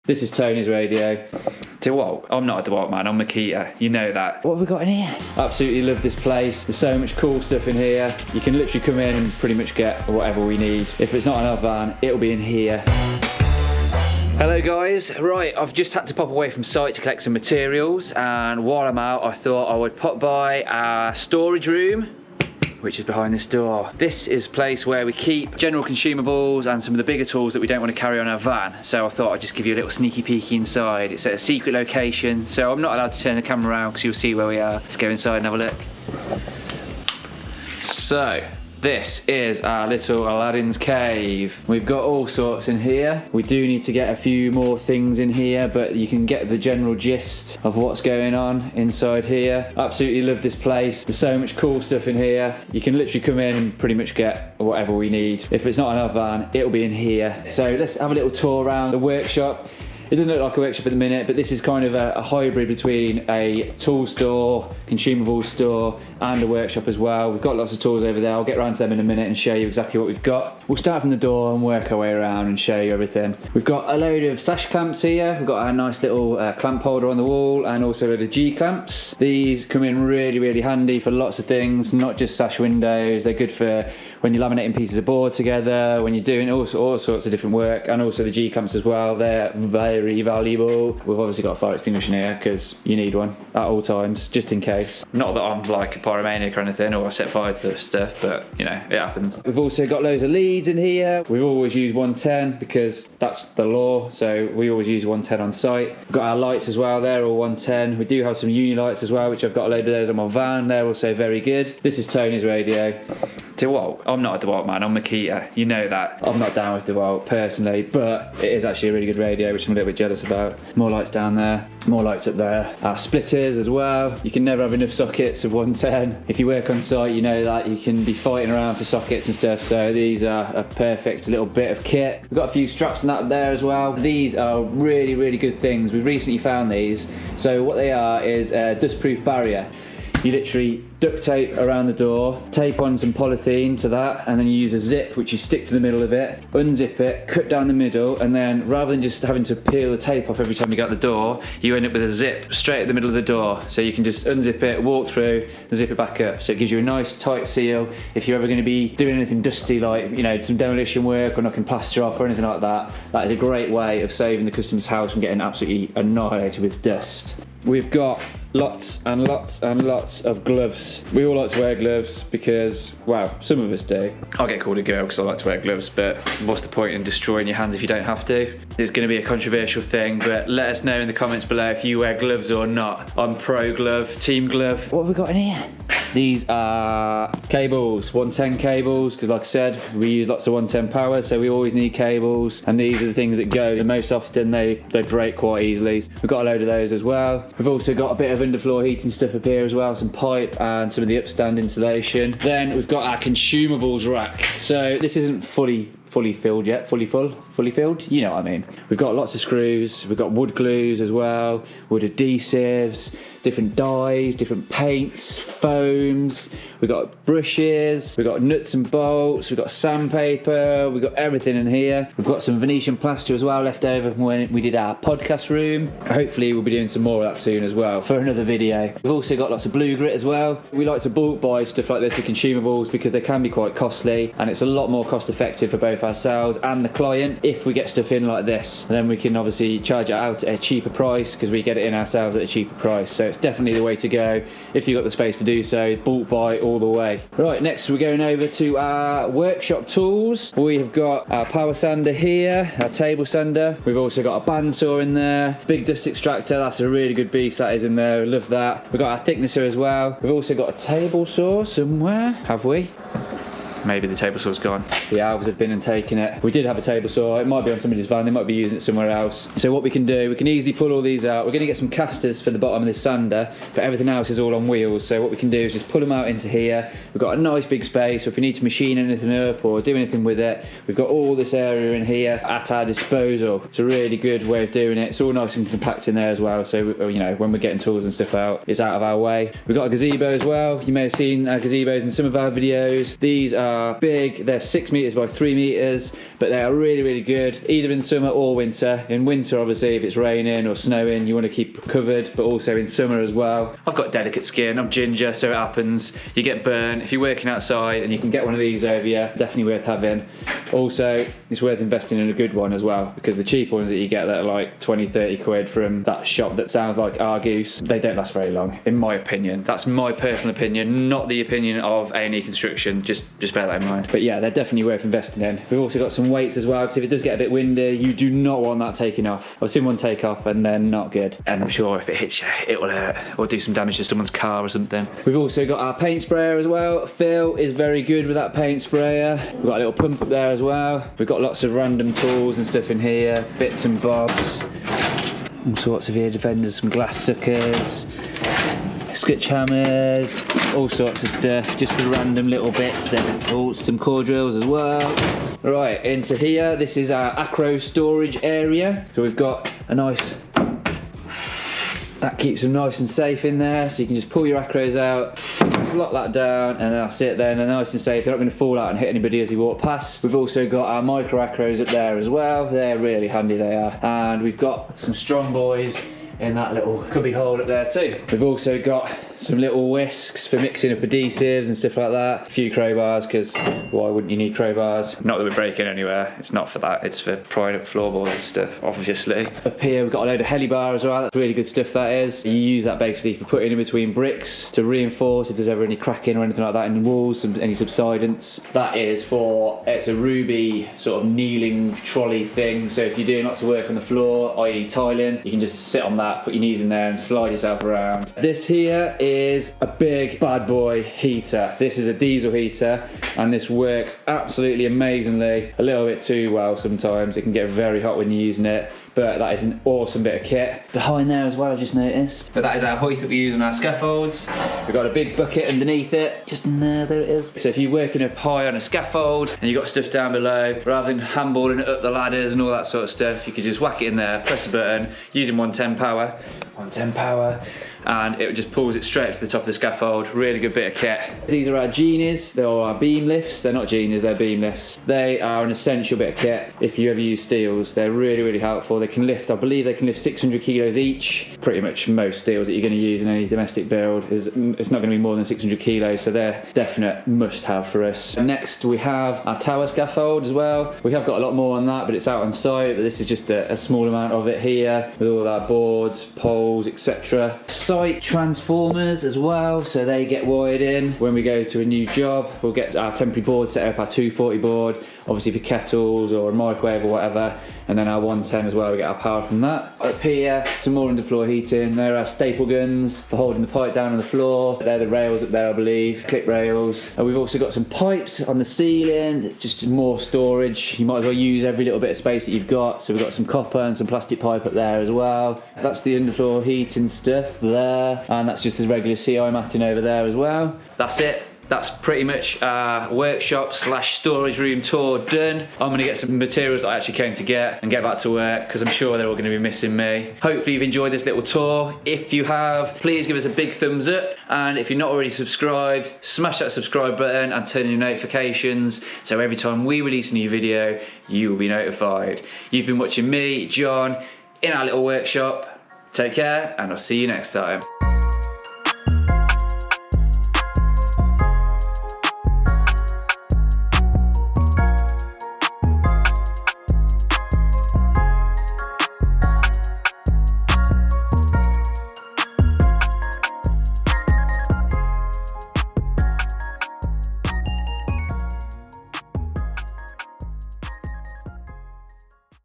This is Tony's radio. DeWalt, I'm not a DeWalt man, I'm Makita, you know that. What have we got in here? Absolutely love this place. There's so much cool stuff in here. You can literally come in and pretty much get whatever we need. If it's not in our van, it'll be in here. Hello guys, right, I've just had to pop away from site to collect some materials, and while I'm out I thought I would pop by our storage room, which is behind this door. This is a place where we keep general consumables and some of the bigger tools that we don't want to carry on our van. So I thought I'd just give you a little sneaky peeky inside. It's at a secret location, so I'm not allowed to turn the camera around because you'll see where we are. Let's go inside and have a look. So, this is our little Aladdin's cave. We've got all sorts in here. We do need to get a few more things in here, but you can get the general gist of what's going on inside here. Absolutely love this place. There's so much cool stuff in here. You can literally come in and pretty much get whatever we need. If it's not in our van, it'll be in here. So let's have a little tour around the workshop. It doesn't look like a workshop at the minute, but this is kind of a hybrid between a tool store, consumables store, and a workshop as well. We've got lots of tools over there. I'll get around to them in a minute and show you exactly what we've got. We'll start from the door and work our way around and show you everything. We've got a load of sash clamps here. We've got our nice little clamp holder on the wall and also a load of G-clamps. These come in really, really handy for lots of things, not just sash windows. They're good for when you're laminating pieces of board together, when you're doing all sorts of different work, and also the G-clamps as well. They're very valuable. We've obviously got a fire extinguisher here because you need one at all times, just in case. Not that I'm like a pyromaniac or anything, or I set fire to stuff, but you know, it happens. We've also got loads of leads in here. We've always used 110 because that's the law, so we always use 110 on site. We've got our lights as well, they're all 110. We do have some uni lights as well, which I've got a load of those on my van. They're also very good. This is Tony's radio. DeWalt, I'm not a DeWalt man, I'm Makita, you know that. I'm not down with DeWalt personally, but it is actually a really good radio, which I'm a little bit jealous about. More lights down there, more lights up there. Our splitters as well. You can never have enough sockets of 110. If you work on site, you know that you can be fighting around for sockets and stuff, so these are a perfect little bit of kit. We've got a few straps and that up there as well. These are really, really good things. We've recently found these. So what they are is a dustproof barrier. You literally duct tape around the door, tape on some polythene to that, and then you use a zip which you stick to the middle of it, unzip it, cut down the middle, and then rather than just having to peel the tape off every time you get out the door, you end up with a zip straight at the middle of the door. So you can just unzip it, walk through, and zip it back up. So it gives you a nice tight seal. If you're ever going to be doing anything dusty, like, you know, some demolition work or knocking plaster off or anything like that, that is a great way of saving the customer's house from getting absolutely annihilated with dust. We've got lots and lots and lots of gloves. We all like to wear gloves because, well, some of us do. I get called a girl because I like to wear gloves, but what's the point in destroying your hands if you don't have to? It's going to be a controversial thing, but let us know in the comments below if you wear gloves or not. I'm pro glove, team glove. What have we got in here? These are cables, 110 cables, because like I said, we use lots of 110 power, so we always need cables, and these are the things that go. The most often they break quite easily. We've got a load of those as well. We've also got a bit of underfloor heating stuff up here as well, some pipe and some of the upstand insulation. Then we've got our consumables rack. So this isn't fully filled yet, fully filled, you know what I mean. We've got lots of screws, we've got wood glues as well, wood adhesives, different dyes, different paints, foams, we've got brushes, we've got nuts and bolts, we've got sandpaper, we've got everything in here. We've got some Venetian plaster as well left over from when we did our podcast room. Hopefully we'll be doing some more of that soon as well for another video. We've also got lots of blue grit as well. We like to bulk buy stuff like this, the consumables, because they can be quite costly, and it's a lot more cost effective for both ourselves and the client if we get stuff in like this. And then we can obviously charge it out at a cheaper price because we get it in ourselves at a cheaper price. So it's definitely the way to go if you've got the space to do so. Bulk buy all the way. Right, next we're going over to our workshop tools. We have got our power sander here, our table sander. We've also got a bandsaw in there, big dust extractor. That's a really good beast that is in there. Love that. We've got our thicknesser as well. We've also got a table saw somewhere, have we? Maybe the table saw's gone. The elves have been and taken it. We did have a table saw. It might be on somebody's van. They might be using it somewhere else. So what we can do, we can easily pull all these out. We're going to get some castors for the bottom of this sander, but everything else is all on wheels. So what we can do is just pull them out into here. We've got a nice big space. So if we need to machine anything up or do anything with it, we've got all this area in here at our disposal. It's a really good way of doing it. It's all nice and compact in there as well. So, you know, when we're getting tools and stuff out, it's out of our way. We've got a gazebo as well. You may have seen our gazebos in some of our videos. These are are big. They're 6 meters by 3 meters, but they are really, really good, either in summer or winter. In winter, obviously, if it's raining or snowing, you want to keep covered, but also in summer as well. I've got delicate skin, I'm ginger, so it happens. You get burnt if you're working outside, and you can get one of these over you. Definitely worth having. Also, it's worth investing in a good one as well, because the cheap ones that you get that are like 20, 30 quid from that shop that sounds like Argoose, they don't last very long, in my opinion. That's my personal opinion, not the opinion of A&E Construction. Just bear that in mind. But yeah, they're definitely worth investing in. We've also got some weights as well, because if it does get a bit windy, you do not want that taking off. I've seen one take off and they're not good. And I'm sure if it hits you, it will hurt or do some damage to someone's car or something. We've also got our paint sprayer as well. Phil is very good with that paint sprayer. We've got a little pump up there as well. We've got lots of random tools and stuff in here, bits and bobs. All sorts of ear defenders, some glass suckers, sketch hammers, all sorts of stuff, just the random little bits there. Oh, some core drills as well. Right, into here, this is our acro storage area. So we've got a nice, that keeps them nice and safe in there, so you can just pull your acros out, slot that down, and that's it then, they're nice and safe. They're not going to fall out and hit anybody as you walk past. We've also got our micro acros up there as well. They're really handy, they are. And we've got some strong boys in that little cubby hole up there too. We've also got some little whisks for mixing up adhesives and stuff like that. A few crowbars, because why wouldn't you need crowbars? Not that we're breaking anywhere, it's not for that, it's for prying up floorboards and stuff, obviously. Up here we've got a load of helibar as well. That's really good stuff, that is. You use that basically for putting in between bricks to reinforce if there's ever any cracking or anything like that in the walls, any subsidence. That is for, it's a ruby sort of kneeling trolley thing, so if you're doing lots of work on the floor, i.e. tiling, you can just sit on that, put your knees in there and slide yourself around. This here is a big bad boy heater. This is a diesel heater and this works absolutely amazingly. A little bit too well sometimes. It can get very hot when you're using it, but that is an awesome bit of kit. Behind there as well, I just noticed. But that is our hoist that we use on our scaffolds. We've got a big bucket underneath it, just in there, there it is. So if you're working up high on a scaffold and you've got stuff down below, rather than handballing it up the ladders and all that sort of stuff, you could just whack it in there, press a button, using 110 power, and it just pulls it straight up to the top of the scaffold. Really good bit of kit. These are our genies, they're our beam lifts. They're not genies, they're beam lifts. They are an essential bit of kit if you ever use steels. They're really, really helpful. They can lift, I believe they can lift 600 kilos each. Pretty much most steels that you're going to use in any domestic build, it's not going to be more than 600 kilos, so they're definite must have for us. Next we have our tower scaffold as well. We have got a lot more on that, but it's out on site, but this is just a small amount of it here with all our boards, poles, etc. Site transformers as well, so they get wired in when we go to a new job. We'll get our temporary board set up, our 240 board, obviously for kettles or a microwave or whatever, and then our 110 as well, we get our power from that. Up here, some more underfloor heating. There are staple guns for holding the pipe down on the floor. They're the rails up there, I believe, clip rails. And we've also got some pipes on the ceiling, just more storage. You might as well use every little bit of space that you've got. So we've got some copper and some plastic pipe up there as well. That's the underfloor heating stuff there, and that's just the regular CI matting over there as well. That's it. That's pretty much our workshop slash storage room tour done. I'm going to get some materials that I actually came to get and get back to work, because I'm sure they're all going to be missing me. Hopefully you've enjoyed this little tour. If you have, please give us a big thumbs up, and if you're not already subscribed, smash that subscribe button and turn on your notifications, so every time we release a new video you will be notified. You've been watching me, John, in our little workshop. Take care, and I'll see you next time.